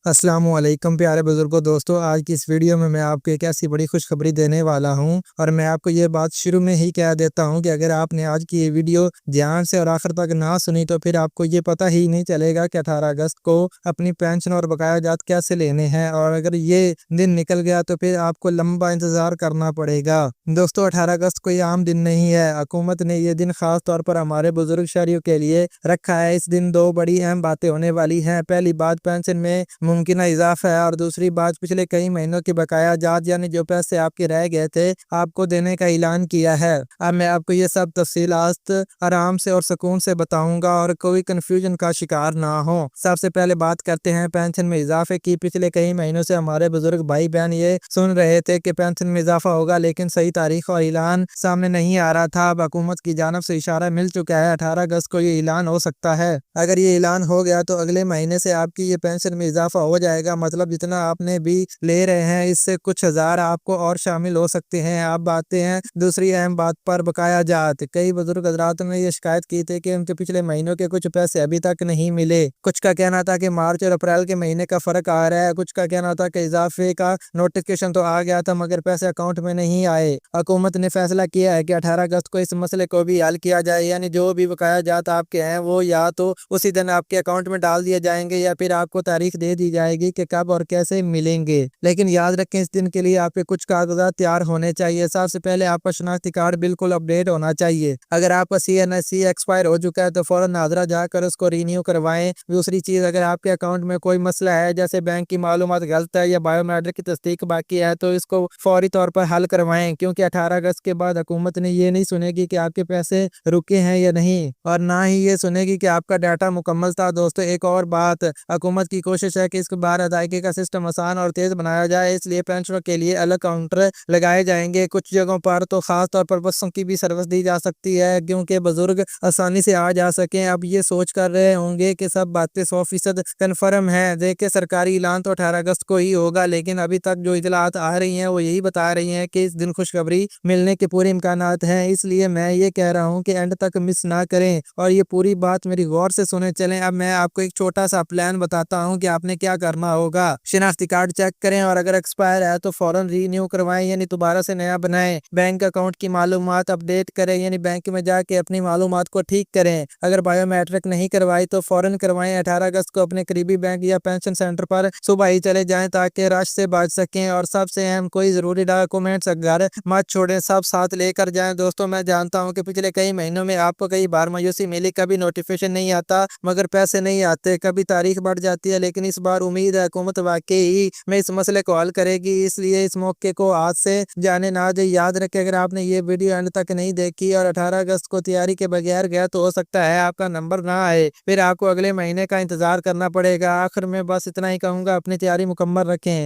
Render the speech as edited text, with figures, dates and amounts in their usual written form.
السلام علیکم پیارے بزرگوں دوستوں، آج کی اس ویڈیو میں آپ کو ایک ایسی بڑی خوشخبری دینے والا ہوں، اور میں آپ کو یہ بات شروع میں ہی کہہ دیتا ہوں کہ اگر آپ نے آج کی یہ ویڈیو دھیان سے اور آخر تک نہ سنی تو پھر آپ کو یہ پتہ ہی نہیں چلے گا کہ 18 اگست کو اپنی پینشن اور بقایا جات کیسے لینے ہیں، اور اگر یہ دن نکل گیا تو پھر آپ کو لمبا انتظار کرنا پڑے گا۔ دوستوں، 18 اگست کوئی عام دن نہیں ہے۔ حکومت نے یہ دن خاص طور پر ہمارے بزرگ شہریوں کے لیے رکھا ہے۔ اس دن دو بڑی اہم باتیں ہونے والی ہیں۔ پہلی بات پینشن میں ممکنہ اضافہ ہے، اور دوسری بات پچھلے کئی مہینوں کی بقایا جات یعنی جو پیسے آپ کے رہ گئے تھے آپ کو دینے کا اعلان کیا ہے۔ اب میں آپ کو یہ سب تفصیلات آرام سے اور سکون سے بتاؤں گا اور کوئی کنفیوژن کا شکار نہ ہو۔ سب سے پہلے بات کرتے ہیں پینشن میں اضافے کی۔ پچھلے کئی مہینوں سے ہمارے بزرگ بھائی بہن یہ سن رہے تھے کہ پینشن میں اضافہ ہوگا، لیکن صحیح تاریخ اور اعلان سامنے نہیں آ رہا تھا۔ اب حکومت کی جانب سے اشارہ مل چکا ہے، 18 اگست کو یہ اعلان ہو سکتا ہے۔ اگر یہ اعلان ہو گیا تو اگلے مہینے سے آپ کی یہ پینشن میں اضافہ ہو جائے گا، مطلب جتنا آپ نے بھی لے رہے ہیں اس سے کچھ ہزار آپ کو اور شامل ہو سکتے ہیں۔ اب آتے ہیں دوسری اہم بات پر، بقایا جات۔ کئی بزرگ حضرات نے یہ شکایت کی تھی کہ ان کے پچھلے مہینوں کے کچھ پیسے ابھی تک نہیں ملے۔ کچھ کا کہنا تھا کہ مارچ اور اپریل کے مہینے کا فرق آ رہا ہے، کچھ کا کہنا تھا کہ اضافے کا نوٹیفکیشن تو آ گیا تھا مگر پیسے اکاؤنٹ میں نہیں آئے۔ حکومت نے فیصلہ کیا ہے کہ 18 اگست کو اس مسئلے کو بھی حل کیا جائے، یعنی جو بھی بقایا جات آپ کے ہیں وہ یا تو اسی دن آپ کے اکاؤنٹ میں ڈال دیے جائیں گے یا پھر آپ کو تاریخ دے دی جائے گی کہ کب اور کیسے ملیں گے۔ لیکن یاد رکھیں اس دن کے لیے آپ کے کچھ کاغذات تیار ہونے چاہیے۔ سب سے پہلے آپ کا شناختی کارڈ بالکل اپڈیٹ ہونا چاہیے۔ اگر آپ کا CNSC ایکسپائر ہو چکا ہے تو فوراً ناظرہ جا کر اس کو رینیو کروائیں۔ دوسری چیز، اگر آپ کے اکاؤنٹ میں کوئی مسئلہ ہے جیسے بینک کی معلومات غلط ہے یا بایو میٹرک کی تصدیق باقی ہے تو اس کو فوری طور پر حل کروائیں، کیونکہ 18 اگست کے بعد حکومت نے یہ نہیں سنے گی کہ آپ کے پیسے رکے ہیں یا نہیں، اور نہ ہی یہ سنے گی کہ آپ کا ڈیٹا مکمل تھا۔ دوستو، ایک اور بات، حکومت کی کوشش ہے کہ اس بار ادائیگی کا سسٹم آسان اور تیز بنایا جائے، اس لیے پینشنوں کے لیے الگ کاؤنٹر لگائے جائیں گے۔ کچھ جگہوں پر تو خاص طور پر بسوں کی بھی سروس دی جا سکتی ہے کیونکہ بزرگ آسانی سے آ جا سکیں۔ اب یہ سوچ کر رہے ہوں گے کہ سب باتیں 100% کنفرم ہیں۔ دیکھیں، سرکاری اعلان تو 18 اگست کو ہی ہوگا، لیکن ابھی تک جو اطلاعات آ رہی ہیں وہ یہی بتا رہی ہیں کہ اس دن خوشخبری ملنے کے پورے امکانات ہیں۔ اس لیے میں یہ کہہ رہا ہوں کہ اینڈ تک مس نہ کریں اور یہ پوری بات میری غور سے سنے چلیں۔ اب میں آپ کو ایک چھوٹا سا پلان بتاتا ہوں کہ آپ نے کیا کرنا ہوگا۔ شناختی کارڈ چیک کریں اور اگر ایکسپائر ہے تو فوراً رینیو کروائیں، یعنی دوبارہ سے نیا بنائیں۔ بینک اکاؤنٹ کی معلومات اپڈیٹ کریں، یعنی بینک میں جا کے اپنی معلومات کو ٹھیک کریں۔ اگر بایو میٹرک نہیں کروائی تو فوراً کروائیں۔ 18 اگست کو اپنے قریبی بینک یا پینشن سینٹر پر صبح ہی چلے جائیں تاکہ رش سے بچ سکیں، اور سب سے اہم، کوئی ضروری ڈاکومنٹس گھر مت چھوڑیں، سب ساتھ لے کر جائیں۔ دوستوں، میں جانتا ہوں کہ پچھلے کئی مہینوں میں آپ کو کئی بار مایوسی ملی، کبھی نوٹیفیکیشن نہیں آتا مگر پیسے نہیں آتے، کبھی تاریخ بڑھ جاتی ہے، لیکن اس بار امید ہے حکومت واقعی میں اس مسئلے کو حل کرے گی، اس لیے اس موقع کو ہاتھ سے جانے نہ دیں۔ یاد رکھیں، اگر آپ نے یہ ویڈیو اینڈ تک نہیں دیکھی اور 18 اگست کو تیاری کے بغیر گیا تو ہو سکتا ہے آپ کا نمبر نہ آئے، پھر آپ کو اگلے مہینے کا انتظار کرنا پڑے گا۔ آخر میں بس اتنا ہی کہوں گا، اپنی تیاری مکمل رکھیں۔